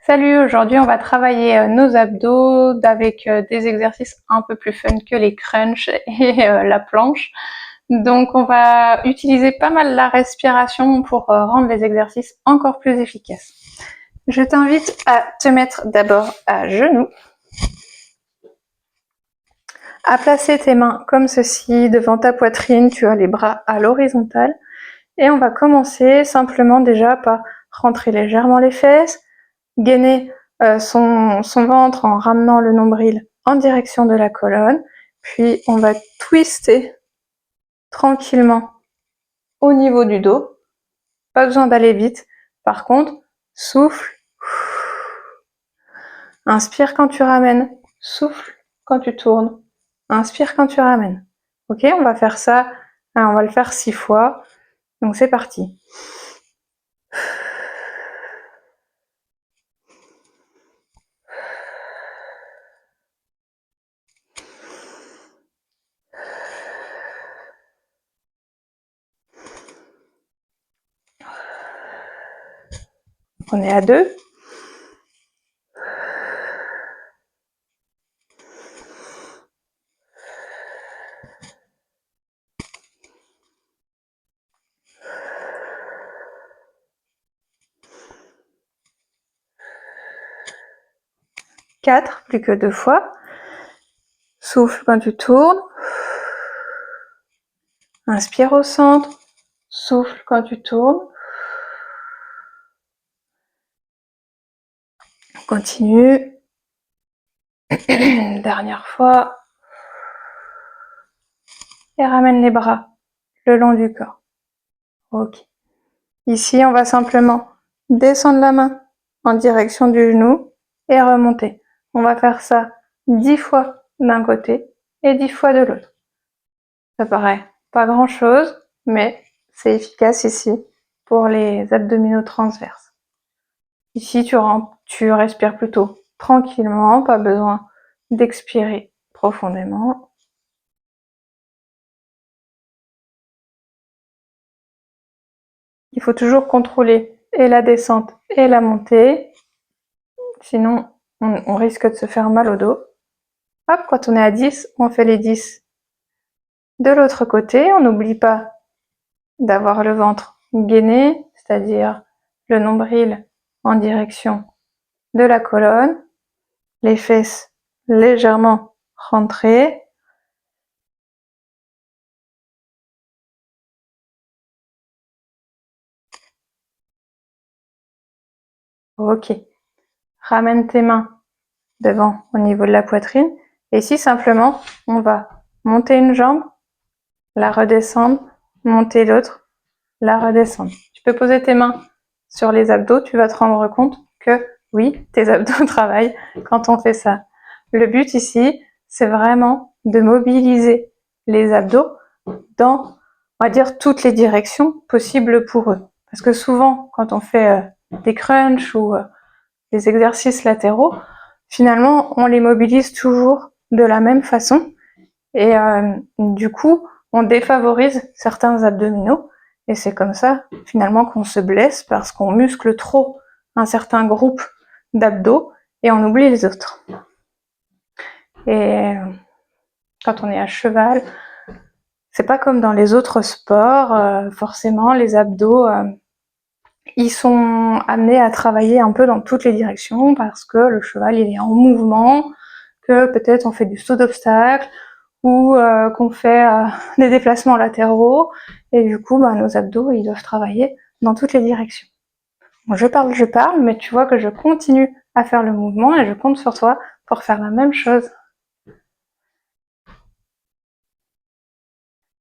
Salut, aujourd'hui on va travailler nos abdos avec des exercices un peu plus fun que les crunchs et la planche. Donc on va utiliser pas mal la respiration pour rendre les exercices encore plus efficaces. Je t'invite à te mettre d'abord à genoux, à placer tes mains comme ceci devant ta poitrine, tu as les bras à l'horizontale et on va commencer simplement déjà par rentrer légèrement les fesses, gainer son ventre en ramenant le nombril en direction de la colonne, puis on va twister tranquillement au niveau du dos, pas besoin d'aller vite, par contre, souffle, inspire quand tu ramènes, souffle quand tu tournes, inspire quand tu ramènes. Ok, on va faire ça, on va le faire 6 fois, donc c'est parti. On est à 2. Quatre, plus que 2 fois. Souffle quand tu tournes. Inspire au centre. Souffle quand tu tournes. Continue. Dernière fois. Et ramène les bras le long du corps. Ok. Ici, on va simplement descendre la main en direction du genou et remonter. On va faire ça 10 fois d'un côté et 10 fois de l'autre. Ça paraît pas grand chose, mais c'est efficace ici pour les abdominaux transverses. Ici, tu respires plutôt tranquillement, pas besoin d'expirer profondément. Il faut toujours contrôler et la descente et la montée, sinon on risque de se faire mal au dos. Hop, quand on est à 10, on fait les 10 de l'autre côté. On n'oublie pas d'avoir le ventre gainé, c'est-à-dire le nombril en direction de la colonne, les fesses légèrement rentrées. Ok. Ramène tes mains devant au niveau de la poitrine. Et ici, simplement, on va monter une jambe, la redescendre, monter l'autre, la redescendre. Tu peux poser tes mains sur les abdos, tu vas te rendre compte que oui, tes abdos travaillent quand on fait ça. Le but ici, c'est vraiment de mobiliser les abdos dans, on va dire, toutes les directions possibles pour eux. Parce que souvent, quand on fait des crunchs ou des exercices latéraux, finalement, on les mobilise toujours de la même façon. Et du coup, on défavorise certains abdominaux. Et c'est comme ça, finalement, qu'on se blesse parce qu'on muscle trop un certain groupe d'abdos et on oublie les autres. Et quand on est à cheval, c'est pas comme dans les autres sports, forcément, les abdos, ils sont amenés à travailler un peu dans toutes les directions parce que le cheval, il est en mouvement, que peut-être on fait du saut d'obstacle, ou qu'on fait des déplacements latéraux, et du coup, nos abdos, ils doivent travailler dans toutes les directions. Bon, je parle, mais tu vois que je continue à faire le mouvement et je compte sur toi pour faire la même chose.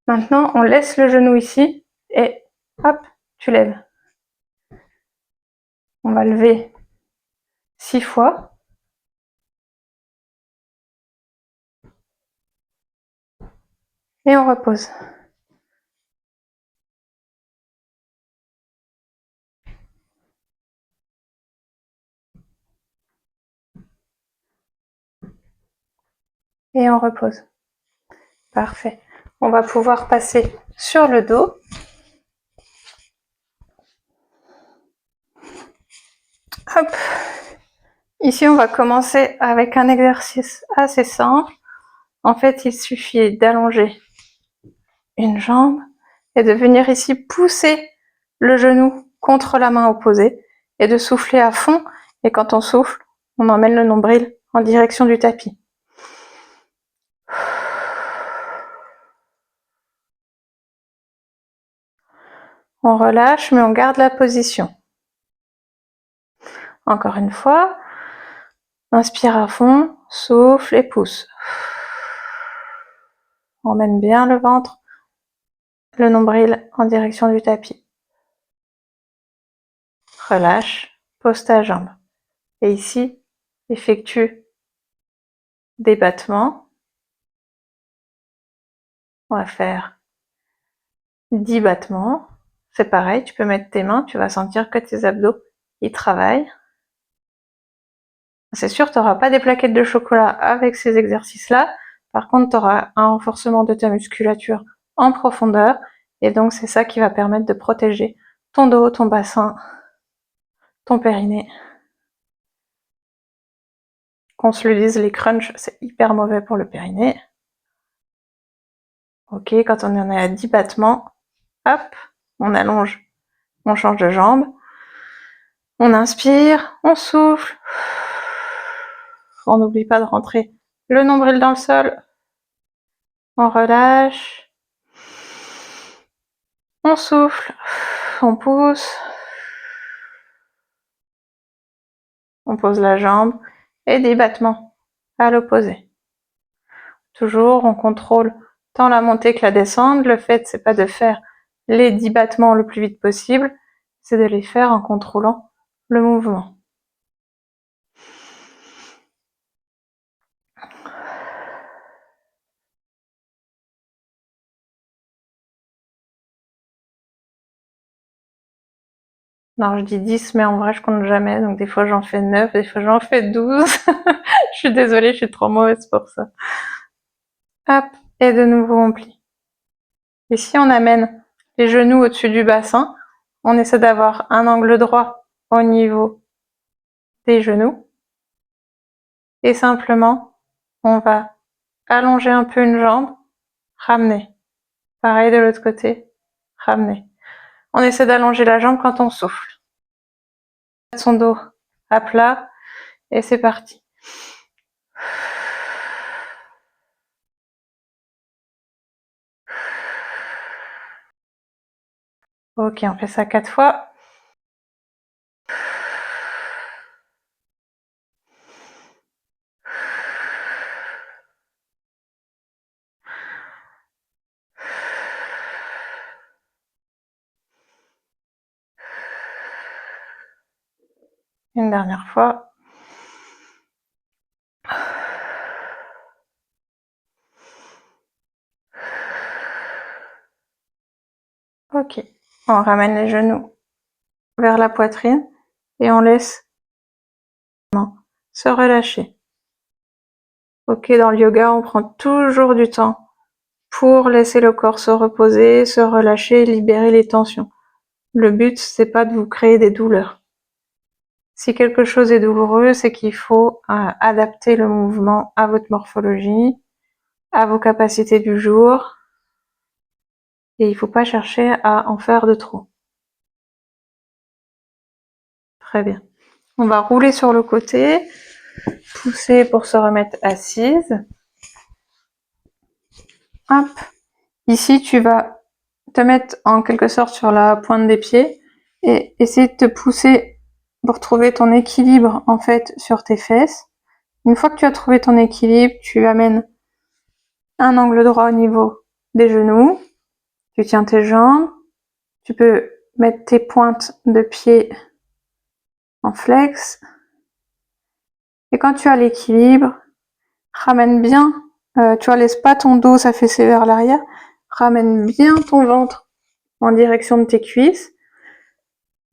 Maintenant, on laisse le genou ici et hop, tu lèves. On va lever 6 fois. Et on repose. Et on repose. Parfait. On va pouvoir passer sur le dos. Hop. Ici, on va commencer avec un exercice assez simple. En fait, il suffit d'allonger une jambe et de venir ici pousser le genou contre la main opposée et de souffler à fond. Et quand on souffle, on emmène le nombril en direction du tapis. On relâche, mais on garde la position. Encore une fois, inspire à fond, souffle et pousse. On emmène bien le ventre, le nombril en direction du tapis. Relâche, pose ta jambe. Et ici, effectue des battements. On va faire 10 battements. C'est pareil, tu peux mettre tes mains, tu vas sentir que tes abdos, ils travaillent. C'est sûr, tu n'auras pas des plaquettes de chocolat avec ces exercices-là. Par contre, tu auras un renforcement de ta musculature en profondeur. Et donc, c'est ça qui va permettre de protéger ton dos, ton bassin, ton périnée. Qu'on se le dise, les crunchs, c'est hyper mauvais pour le périnée. Ok, quand on en est à 10 battements, hop, on allonge, on change de jambe. On inspire, on souffle. On n'oublie pas de rentrer le nombril dans le sol. On relâche. On souffle. On pousse. On pose la jambe et des battements à l'opposé. Toujours, on contrôle tant la montée que la descente. Le fait, c'est pas de faire les 10 battements le plus vite possible, c'est de les faire en contrôlant le mouvement. Non, je dis 10, mais en vrai, je compte jamais. Donc, des fois, j'en fais 9, des fois, j'en fais 12. Je suis désolée, je suis trop mauvaise pour ça. Hop, et de nouveau, on plie. Ici, on amène les genoux au-dessus du bassin. On essaie d'avoir un angle droit au niveau des genoux. Et simplement, on va allonger un peu une jambe, ramener. Pareil de l'autre côté, ramener. On essaie d'allonger la jambe quand on souffle. Son dos à plat et c'est parti. Ok, on fait ça 4 fois. Une dernière fois. Ok, on ramène les genoux vers la poitrine et on laisse se relâcher. Ok, dans le yoga, on prend toujours du temps pour laisser le corps se reposer, se relâcher, libérer les tensions. Le but, c'est pas de vous créer des douleurs. Si quelque chose est douloureux, c'est qu'il faut adapter le mouvement à votre morphologie, à vos capacités du jour, et il ne faut pas chercher à en faire de trop. Très bien. On va rouler sur le côté, pousser pour se remettre assise. Hop. Ici, tu vas te mettre en quelque sorte sur la pointe des pieds et essayer de te pousser pour trouver ton équilibre en fait sur tes fesses. Une fois que tu as trouvé ton équilibre, tu amènes un angle droit au niveau des genoux. Tu tiens tes jambes. Tu peux mettre tes pointes de pied en flex. Et quand tu as l'équilibre, ramène bien, tu vois, laisse pas ton dos s'affaisser vers l'arrière. Ramène bien ton ventre en direction de tes cuisses.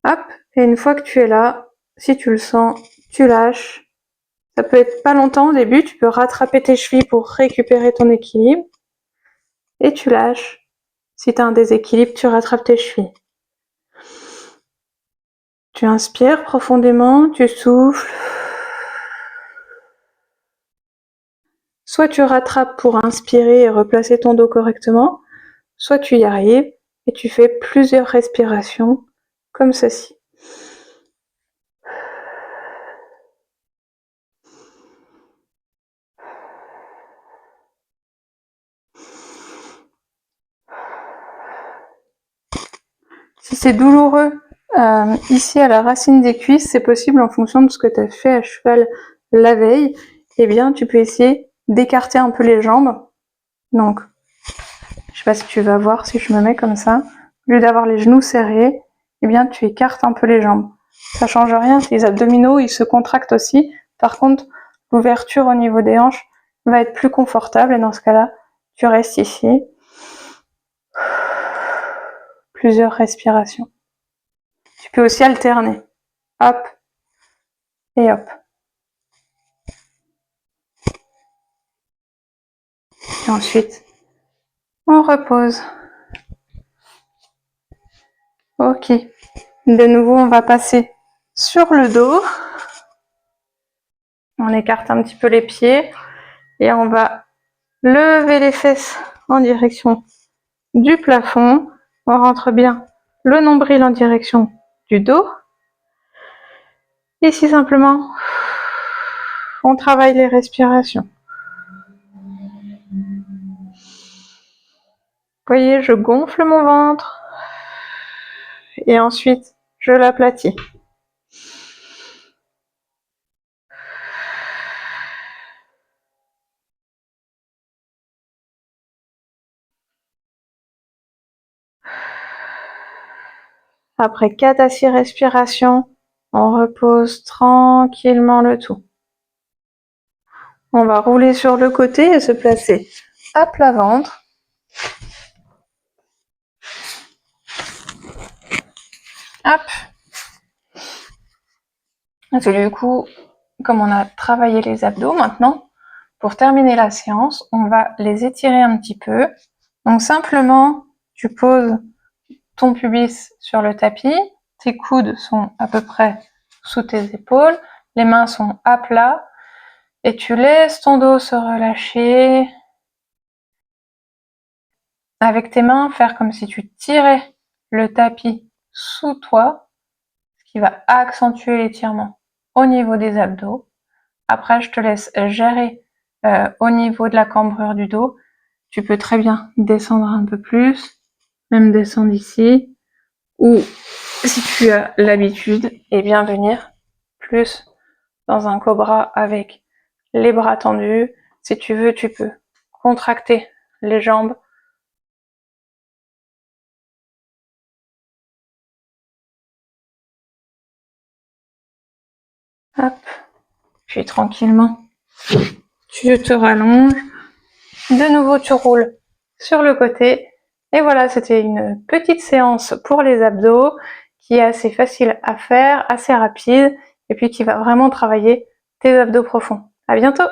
Hop, et une fois que tu es là, si tu le sens, tu lâches. Ça peut être pas longtemps au début, tu peux rattraper tes chevilles pour récupérer ton équilibre. Et tu lâches. Si tu as un déséquilibre, tu rattrapes tes chevilles. Tu inspires profondément, tu souffles. Soit tu rattrapes pour inspirer et replacer ton dos correctement, soit tu y arrives et tu fais plusieurs respirations comme ceci. Si c'est douloureux ici à la racine des cuisses, c'est possible en fonction de ce que tu as fait à cheval la veille. Eh bien, tu peux essayer d'écarter un peu les jambes. Donc, je sais pas si tu vas voir, si je me mets comme ça, au lieu d'avoir les genoux serrés, eh bien, tu écartes un peu les jambes. Ça change rien, les abdominaux, ils se contractent aussi. Par contre, l'ouverture au niveau des hanches va être plus confortable et dans ce cas-là, tu restes ici. Plusieurs respirations. Tu peux aussi alterner. Hop et hop. Et ensuite, on repose. Ok. De nouveau, on va passer sur le dos. On écarte un petit peu les pieds et on va lever les fesses en direction du plafond. On rentre bien le nombril en direction du dos. Ici, simplement, on travaille les respirations. Vous voyez, je gonfle mon ventre et ensuite, je l'aplatis. Après 4 à 6 respirations, on repose tranquillement le tout. On va rouler sur le côté et se placer à plat ventre. Hop. Et du coup, comme on a travaillé les abdos maintenant, pour terminer la séance, on va les étirer un petit peu. Donc simplement, tu poses ton pubis sur le tapis, tes coudes sont à peu près sous tes épaules, les mains sont à plat, et tu laisses ton dos se relâcher. Avec tes mains, faire comme si tu tirais le tapis sous toi, ce qui va accentuer l'étirement au niveau des abdos. Après, je te laisse gérer au niveau de la cambrure du dos. Tu peux très bien descendre un peu plus, même descendre ici, ou si tu as l'habitude, et bien venir plus dans un cobra avec les bras tendus. Si tu veux, tu peux contracter les jambes. Hop, puis tranquillement, tu te rallonges. De nouveau, tu roules sur le côté. Et voilà, c'était une petite séance pour les abdos qui est assez facile à faire, assez rapide, et puis qui va vraiment travailler tes abdos profonds. À bientôt!